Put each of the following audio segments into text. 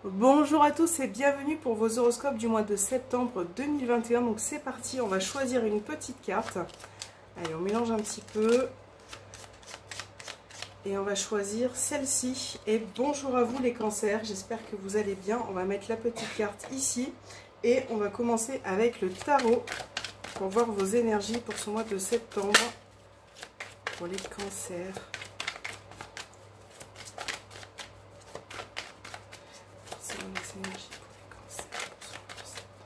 Bonjour à tous et bienvenue pour vos horoscopes du mois de septembre 2021. Donc c'est parti, on va choisir une petite carte. Allez, on mélange un petit peu. Et on va choisir celle-ci. Et bonjour à vous les cancers, j'espère que vous allez bien. On va mettre la petite carte ici. Et on va commencer avec le tarot pour voir vos énergies pour ce mois de septembre. Pour les cancers. Les énergies pour les cancers pour ce mois de septembre.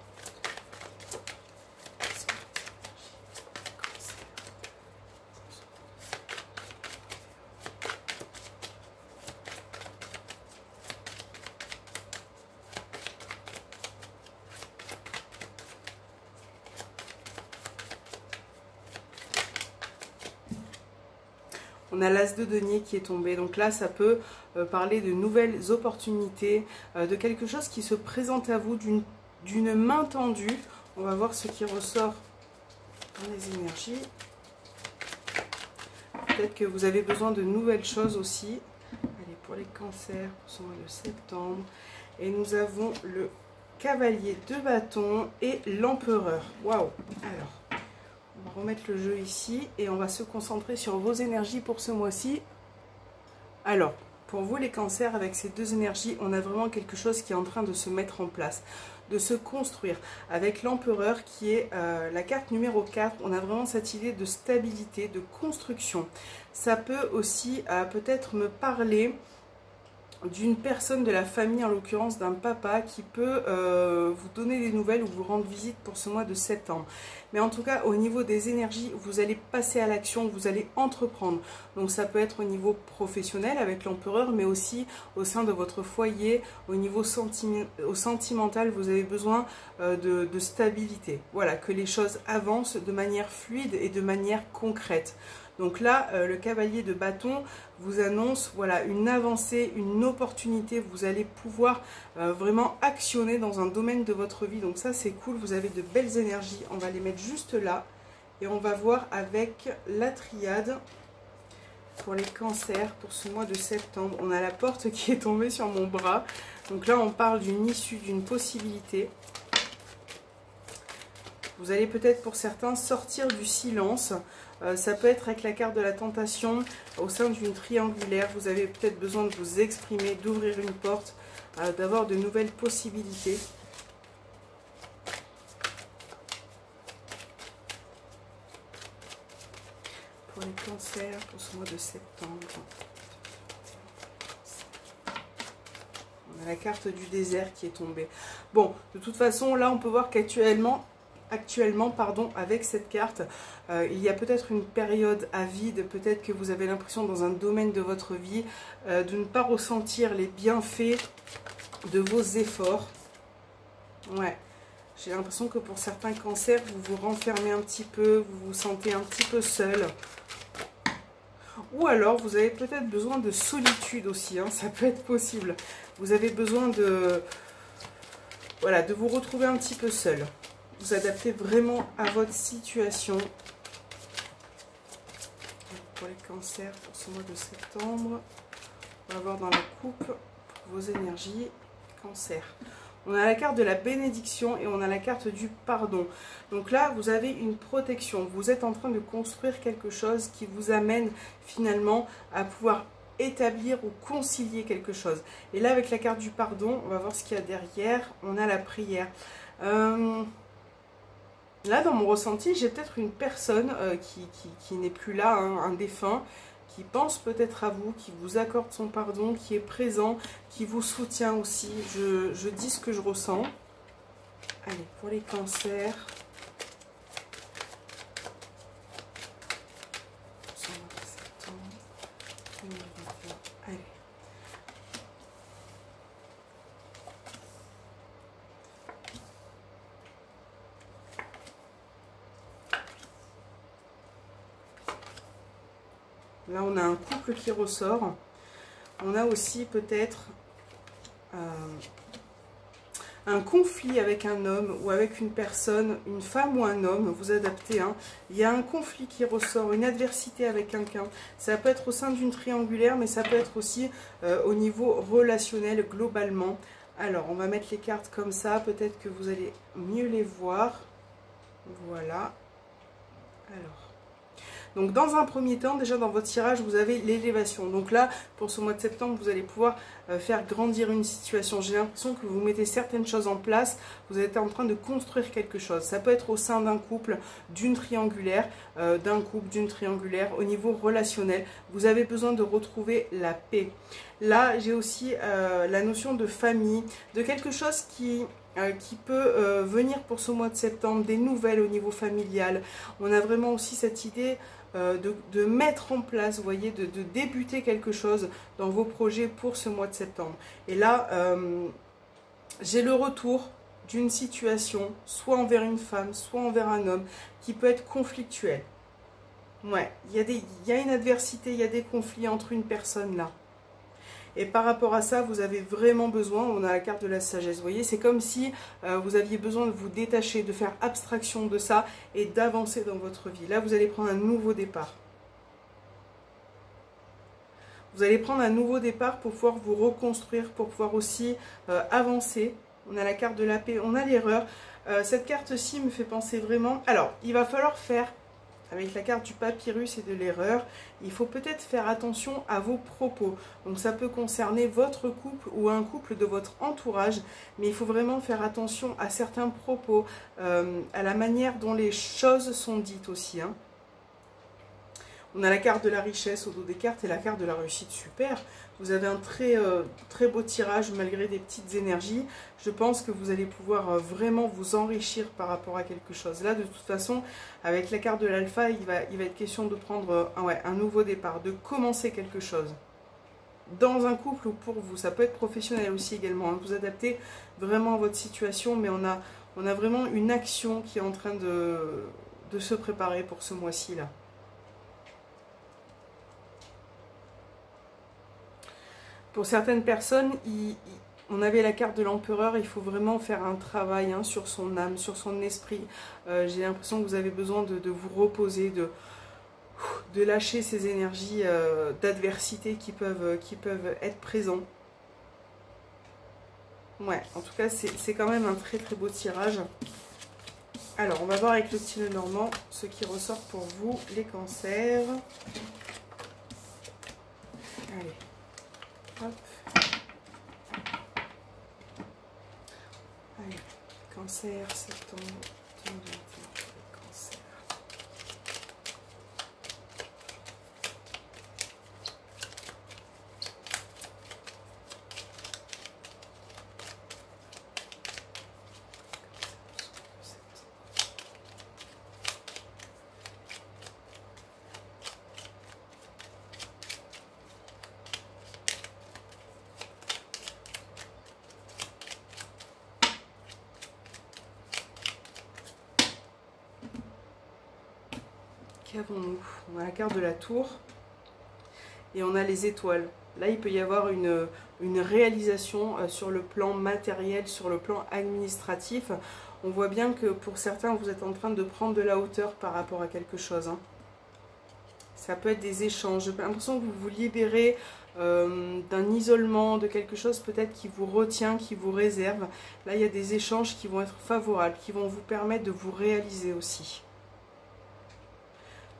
On a l'as de denier qui est tombé, donc là ça peut parler de nouvelles opportunités, de quelque chose qui se présente à vous d'une main tendue. On va voir ce qui ressort dans les énergies. Peut-être que vous avez besoin de nouvelles choses aussi. Allez, pour les cancers, pour ce mois de septembre. Et nous avons le cavalier de bâton et l'empereur. Waouh! Alors. On va remettre le jeu ici et on va se concentrer sur vos énergies pour ce mois-ci. Alors, pour vous les cancers, avec ces deux énergies, on a vraiment quelque chose qui est en train de se mettre en place, de se construire. Avec l'empereur qui est la carte numéro 4, on a vraiment cette idée de stabilité, de construction. Ça peut aussi peut-être me parler d'une personne de la famille, en l'occurrence d'un papa, qui peut vous donner des nouvelles ou vous rendre visite pour ce mois de septembre. Mais en tout cas, au niveau des énergies, vous allez passer à l'action, vous allez entreprendre. Donc ça peut être au niveau professionnel avec l'empereur, mais aussi au sein de votre foyer, au niveau sentimental, vous avez besoin de stabilité. Voilà, que les choses avancent de manière fluide et de manière concrète. Donc là, le cavalier de bâton vous annonce voilà, une avancée, une opportunité. Vous allez pouvoir vraiment actionner dans un domaine de votre vie. Donc ça, c'est cool. Vous avez de belles énergies. On va les mettre juste là. Et on va voir avec la triade pour les cancers pour ce mois de septembre. On a la porte qui est tombée sur mon bras. Donc là, on parle d'une issue, d'une possibilité. Vous allez peut-être pour certains sortir du silence. Ça peut être avec la carte de la tentation au sein d'une triangulaire. Vous avez peut-être besoin de vous exprimer, d'ouvrir une porte, d'avoir de nouvelles possibilités. Pour les cancers, pour ce mois de septembre. On a la carte du désert qui est tombée. Bon, de toute façon, là, on peut voir qu'actuellement, avec cette carte, il y a peut-être une période à vide, peut-être que vous avez l'impression dans un domaine de votre vie de ne pas ressentir les bienfaits de vos efforts. Ouais, j'ai l'impression que pour certains cancers, vous vous renfermez un petit peu, vous vous sentez un petit peu seul. Ou alors, vous avez peut-être besoin de solitude aussi, hein, ça peut être possible. Vous avez besoin de, voilà, de vous retrouver un petit peu seul. Vous adaptez vraiment à votre situation. Pour les cancers, pour ce mois de septembre, on va voir dans la coupe pour vos énergies, cancer. On a la carte de la bénédiction et on a la carte du pardon. Donc là, vous avez une protection. Vous êtes en train de construire quelque chose qui vous amène finalement à pouvoir établir ou concilier quelque chose. Et là, avec la carte du pardon, on va voir ce qu'il y a derrière. On a la prière. Là, dans mon ressenti, j'ai peut-être une personne qui n'est plus là, hein, un défunt, qui pense peut-être à vous, qui vous accorde son pardon, qui est présent, qui vous soutient aussi. Je dis ce que je ressens. Allez, pour les cancers. Allez. Là, on a un couple qui ressort. On a aussi peut-être un conflit avec un homme ou avec une personne, une femme ou un homme, vous adaptez, hein. Il y a un conflit qui ressort, une adversité avec quelqu'un. Ça peut être au sein d'une triangulaire, mais ça peut être aussi au niveau relationnel globalement. Alors, on va mettre les cartes comme ça. Peut-être que vous allez mieux les voir. Voilà. Alors. Donc dans un premier temps, déjà dans votre tirage, vous avez l'élévation. Donc là, pour ce mois de septembre, vous allez pouvoir faire grandir une situation. J'ai l'impression que vous mettez certaines choses en place, vous êtes en train de construire quelque chose. Ça peut être au sein d'un couple, d'une triangulaire, au niveau relationnel. Vous avez besoin de retrouver la paix. Là, j'ai aussi la notion de famille, de quelque chose qui peut venir pour ce mois de septembre, des nouvelles au niveau familial. On a vraiment aussi cette idée de mettre en place, vous voyez, de débuter quelque chose dans vos projets pour ce mois de septembre. Et là, j'ai le retour d'une situation, soit envers une femme, soit envers un homme, qui peut être conflictuelle. Ouais, il y a une adversité, il y a des conflits entre une personne là. Et par rapport à ça, vous avez vraiment besoin, on a la carte de la sagesse, vous voyez, c'est comme si vous aviez besoin de vous détacher, de faire abstraction de ça et d'avancer dans votre vie. Là, vous allez prendre un nouveau départ. Vous allez prendre un nouveau départ pour pouvoir vous reconstruire, pour pouvoir aussi avancer. On a la carte de la paix, on a l'erreur. Cette carte-ci me fait penser vraiment... Alors, il va falloir faire... Avec la carte du papyrus et de l'erreur, il faut peut-être faire attention à vos propos. Donc ça peut concerner votre couple ou un couple de votre entourage, mais il faut vraiment faire attention à certains propos, à la manière dont les choses sont dites aussi. Hein. On a la carte de la richesse au dos des cartes et la carte de la réussite, super. Vous avez un très beau tirage malgré des petites énergies. Je pense que vous allez pouvoir vraiment vous enrichir par rapport à quelque chose. Là, de toute façon, avec la carte de l'alpha, il va être question de prendre un nouveau départ, de commencer quelque chose. Dans un couple ou pour vous, ça peut être professionnel aussi également. Hein. Vous adaptez vraiment à votre situation, mais on a vraiment une action qui est en train de se préparer pour ce mois-ci là. Pour certaines personnes, on avait la carte de l'empereur, il faut vraiment faire un travail hein, sur son âme, sur son esprit. J'ai l'impression que vous avez besoin de vous reposer, de lâcher ces énergies d'adversité qui peuvent être présentes. Ouais, en tout cas, c'est quand même un très beau tirage. Alors, on va voir avec le petit Lenormand ce qui ressort pour vous, les cancers. Allez. Hop. Allez, cancer, septembre 2021, cancer. Qu'avons-nous? On a la carte de la tour et on a les étoiles. Là, il peut y avoir une réalisation sur le plan matériel, sur le plan administratif. On voit bien que pour certains, vous êtes en train de prendre de la hauteur par rapport à quelque chose. Hein. Ça peut être des échanges. J'ai l'impression que vous vous libérez d'un isolement, de quelque chose peut-être qui vous retient, qui vous réserve. Là, il y a des échanges qui vont être favorables, qui vont vous permettre de vous réaliser aussi.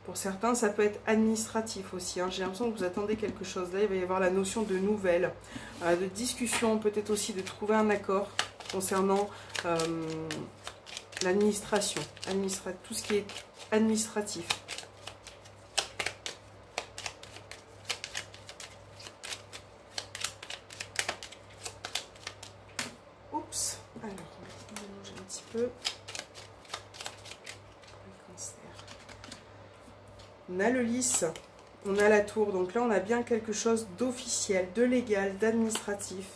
Pour certains, ça peut être administratif aussi. Hein. J'ai l'impression que vous attendez quelque chose. Là, il va y avoir la notion de nouvelles, de discussion, peut-être aussi de trouver un accord concernant l'administration, tout ce qui est administratif. Oups, alors, on va mélanger un petit peu. On a le lys, on a la tour, donc là on a bien quelque chose d'officiel, de légal, d'administratif.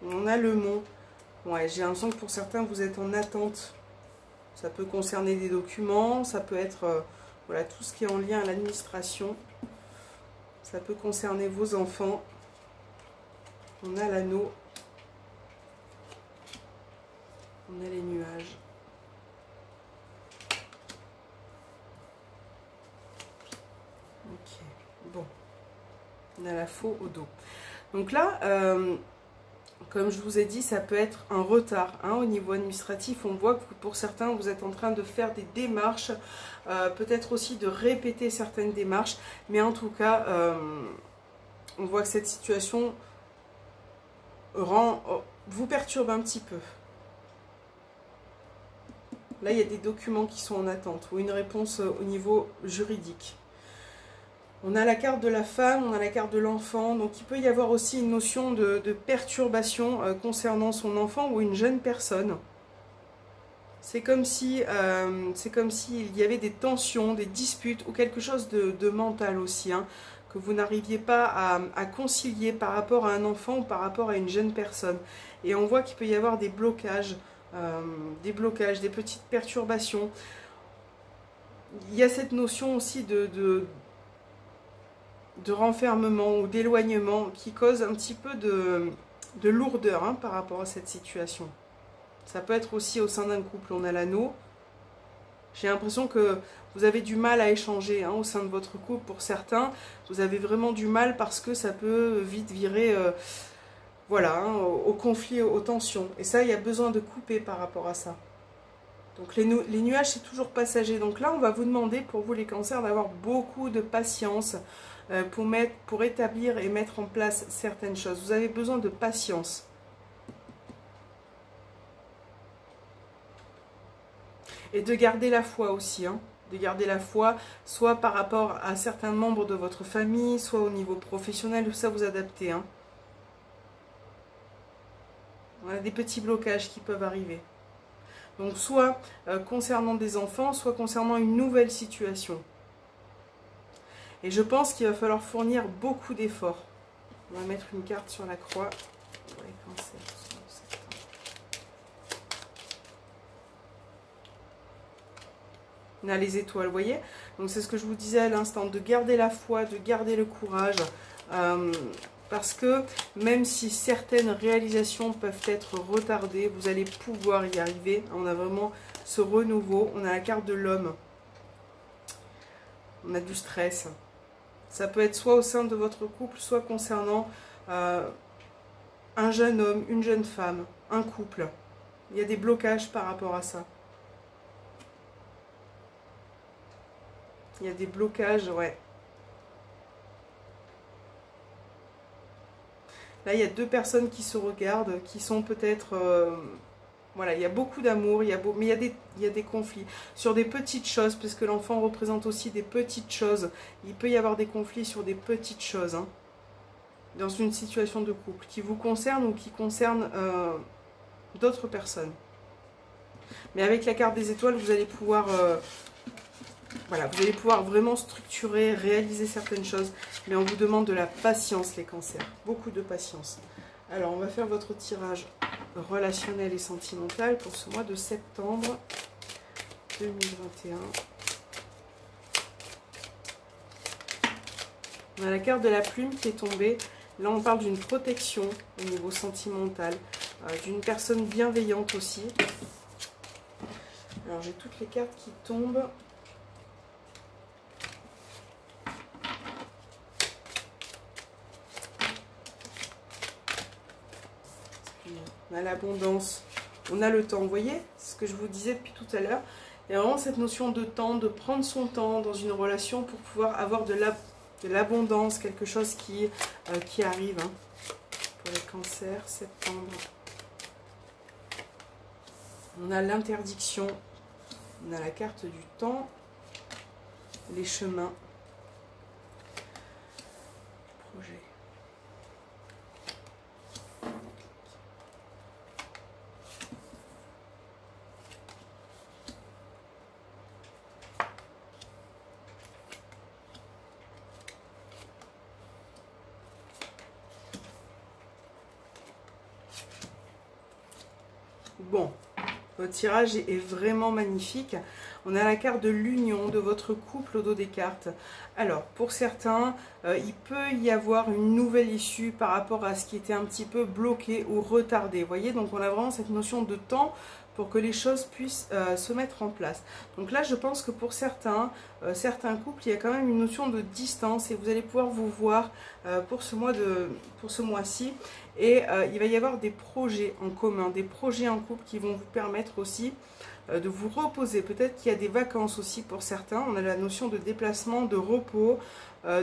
On a le mont, ouais, j'ai l'impression que pour certains vous êtes en attente. Ça peut concerner des documents, ça peut être voilà, tout ce qui est en lien à l'administration. Ça peut concerner vos enfants. On a l'anneau, on a les nuages. Ok, bon, on a la faux au dos. Donc là, Comme je vous ai dit, ça peut être un retard au niveau administratif. On voit que pour certains, vous êtes en train de faire des démarches, peut-être aussi de répéter certaines démarches. Mais en tout cas, on voit que cette situation vous perturbe un petit peu. Là, il y a des documents qui sont en attente ou une réponse au niveau juridique. On a la carte de la femme, on a la carte de l'enfant. Donc, il peut y avoir aussi une notion de perturbation concernant son enfant ou une jeune personne. C'est comme si il y avait des tensions, des disputes ou quelque chose de mental aussi, hein, que vous n'arriviez pas à concilier par rapport à un enfant ou par rapport à une jeune personne. Et on voit qu'il peut y avoir des blocages, des petites perturbations. Il y a cette notion aussi de renfermement ou d'éloignement qui cause un petit peu de lourdeur, hein, par rapport à cette situation. Ça peut être aussi au sein d'un couple. On a l'anneau. J'ai l'impression que vous avez du mal à échanger, hein, au sein de votre couple. Pour certains, vous avez vraiment du mal parce que ça peut vite virer voilà, hein, au conflit, aux tensions. Et ça, il y a besoin de couper par rapport à ça. Donc les nuages, c'est toujours passager. Donc là, on va vous demander, pour vous les cancers, d'avoir beaucoup de patience pour établir et mettre en place certaines choses. Vous avez besoin de patience. Et de garder la foi aussi, hein. De garder la foi, soit par rapport à certains membres de votre famille, soit au niveau professionnel, ça vous adaptez, hein. On a des petits blocages qui peuvent arriver. Donc soit concernant des enfants, soit concernant une nouvelle situation. Et je pense qu'il va falloir fournir beaucoup d'efforts. On va mettre une carte sur la croix. Ouais, cancer, on a les étoiles, vous voyez. Donc c'est ce que je vous disais à l'instant, de garder la foi, de garder le courage. Parce que même si certaines réalisations peuvent être retardées, vous allez pouvoir y arriver. On a vraiment ce renouveau. On a la carte de l'homme. On a du stress. Ça peut être soit au sein de votre couple, soit concernant un jeune homme, une jeune femme, un couple. Il y a des blocages par rapport à ça. Il y a des blocages, ouais. Là, il y a deux personnes qui se regardent, qui sont peut-être... voilà, il y a beaucoup d'amour, mais il y a des conflits. Sur des petites choses, parce que l'enfant représente aussi des petites choses. Il peut y avoir des conflits sur des petites choses, hein, dans une situation de couple, qui vous concerne ou qui concerne d'autres personnes. Mais avec la carte des étoiles, vous allez pouvoir... voilà, vous allez pouvoir vraiment structurer, réaliser certaines choses. Mais on vous demande de la patience, les cancers. Beaucoup de patience. Alors, on va faire votre tirage relationnel et sentimental pour ce mois de septembre 2021. On a la carte de la plume qui est tombée. Là, on parle d'une protection au niveau sentimental, d'une personne bienveillante aussi. Alors, j'ai toutes les cartes qui tombent. On a l'abondance, on a le temps, vous voyez, c'est ce que je vous disais depuis tout à l'heure. Il y a vraiment cette notion de temps, de prendre son temps dans une relation pour pouvoir avoir de l'abondance, quelque chose qui arrive, hein, pour les cancers, septembre. On a l'interdiction, on a la carte du temps, les chemins, projet. Bon, votre tirage est vraiment magnifique. On a la carte de l'union de votre couple au dos des cartes. Alors, pour certains, il peut y avoir une nouvelle issue par rapport à ce qui était un petit peu bloqué ou retardé. Vous voyez, donc on a vraiment cette notion de temps pour que les choses puissent se mettre en place. Donc là, je pense que pour certains couples, il y a quand même une notion de distance et vous allez pouvoir vous voir pour ce mois-ci. Et il va y avoir des projets en commun, des projets en couple qui vont vous permettre aussi de vous reposer. Peut-être qu'il y a des vacances aussi pour certains. On a la notion de déplacement, de repos,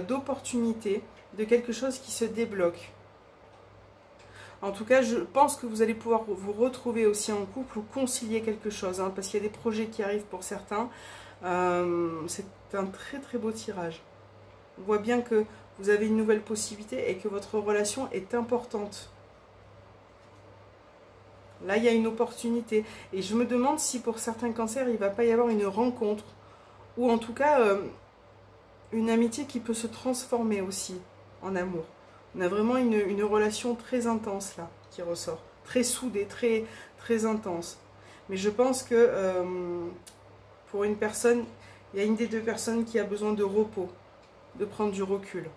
d'opportunité, de quelque chose qui se débloque. En tout cas, je pense que vous allez pouvoir vous retrouver aussi en couple ou concilier quelque chose, hein, parce qu'il y a des projets qui arrivent pour certains. C'est un très très beau tirage. On voit bien que vous avez une nouvelle possibilité et que votre relation est importante. Là, il y a une opportunité. Et je me demande si pour certains cancers, il ne va pas y avoir une rencontre. Ou en tout cas, une amitié qui peut se transformer aussi en amour. On a vraiment une relation très intense là, qui ressort. Très soudée, très, très intense. Mais je pense que pour une personne, il y a une des deux personnes qui a besoin de repos, de prendre du recul.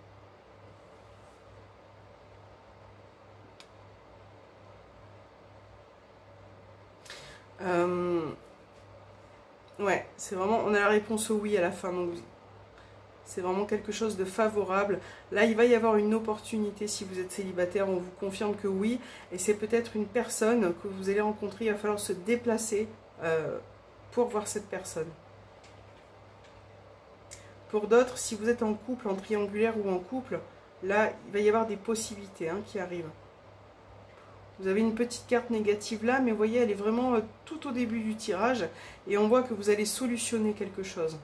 Ouais, c'est vraiment, on a la réponse oui à la fin, donc c'est vraiment quelque chose de favorable. Là, il va y avoir une opportunité si vous êtes célibataire, on vous confirme que oui, et c'est peut-être une personne que vous allez rencontrer, il va falloir se déplacer pour voir cette personne. Pour d'autres, si vous êtes en couple, en triangulaire ou en couple, là, il va y avoir des possibilités qui arrivent. Vous avez une petite carte négative là, mais vous voyez, elle est vraiment tout au début du tirage. Et on voit que vous allez solutionner quelque chose.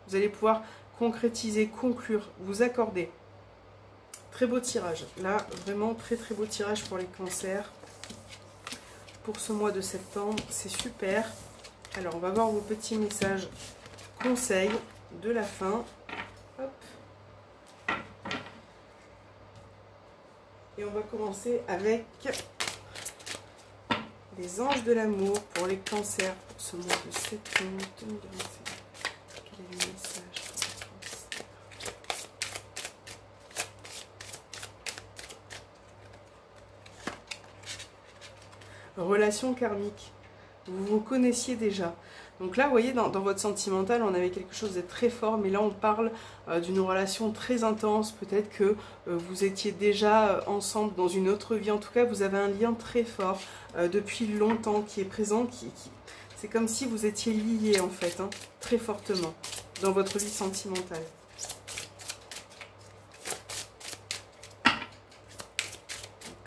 Vous allez pouvoir concrétiser, conclure, vous accorder. Très beau tirage. Là, vraiment très très beau tirage pour les cancers. Pour ce mois de septembre, c'est super. Alors, on va voir vos petits messages conseils de la fin. Hop. Et on va commencer avec les anges de l'amour pour les cancers pour ce mois de septembre 2025. Quel est le message pour les cancers? Relation karmique. Vous vous connaissiez déjà. Donc là, vous voyez, dans votre sentimental, on avait quelque chose de très fort, mais là, on parle d'une relation très intense. Peut-être que vous étiez déjà ensemble dans une autre vie. En tout cas, vous avez un lien très fort depuis longtemps qui est présent. C'est comme si vous étiez liés, en fait, très fortement dans votre vie sentimentale.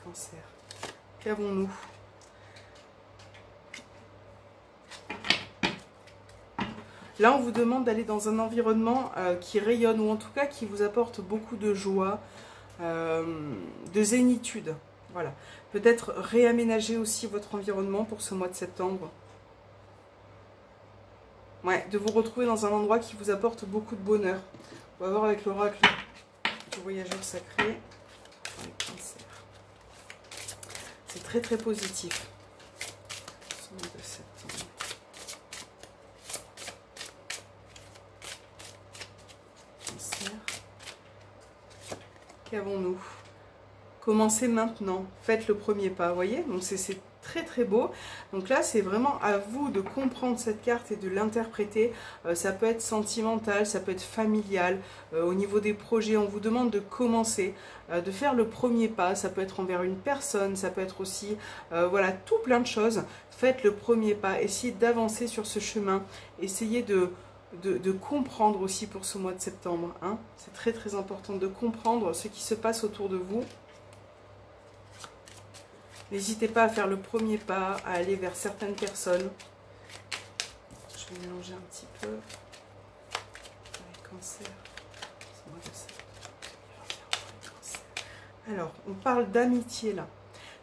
Cancer. Qu'avons-nous ? Là, on vous demande d'aller dans un environnement qui rayonne, ou en tout cas qui vous apporte beaucoup de joie, de zénitude. Voilà. Peut-être réaménager aussi votre environnement pour ce mois de septembre. Ouais, de vous retrouver dans un endroit qui vous apporte beaucoup de bonheur. On va voir avec l'oracle du voyageur sacré. C'est très très positif. Ce mois de septembre. Qu'avons-nous? Commencez maintenant, faites le premier pas, vous voyez? Donc c'est très très beau. Donc là, c'est vraiment à vous de comprendre cette carte et de l'interpréter. Ça peut être sentimental, ça peut être familial. Au niveau des projets, on vous demande de commencer, de faire le premier pas. Ça peut être envers une personne, ça peut être aussi, voilà, tout plein de choses. Faites le premier pas, essayez d'avancer sur ce chemin. Essayez de comprendre aussi pour ce mois de septembre. C'est très très important de comprendre ce qui se passe autour de vous. N'hésitez pas à faire le premier pas, à aller vers certaines personnes. Je vais mélanger un petit peu. Les cancers. Alors, on parle d'amitié là.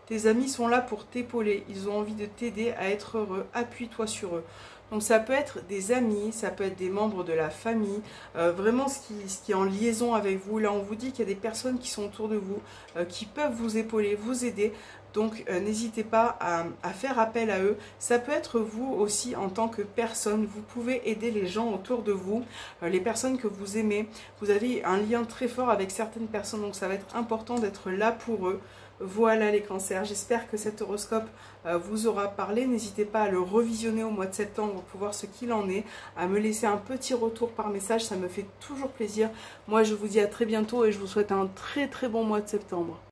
Tes amis sont là pour t'épauler. Ils ont envie de t'aider à être heureux. Appuie-toi sur eux. Donc ça peut être des amis, ça peut être des membres de la famille, vraiment ce qui est en liaison avec vous. Là on vous dit qu'il y a des personnes qui sont autour de vous, qui peuvent vous épauler, vous aider. Donc n'hésitez pas à faire appel à eux. Ça peut être vous aussi en tant que personne. Vous pouvez aider les gens autour de vous, les personnes que vous aimez. Vous avez un lien très fort avec certaines personnes, donc ça va être important d'être là pour eux. Voilà les cancers, j'espère que cet horoscope vous aura parlé. N'hésitez pas à le revisionner au mois de septembre pour voir ce qu'il en est, à me laisser un petit retour par message, ça me fait toujours plaisir. Moi je vous dis à très bientôt et je vous souhaite un très très bon mois de septembre.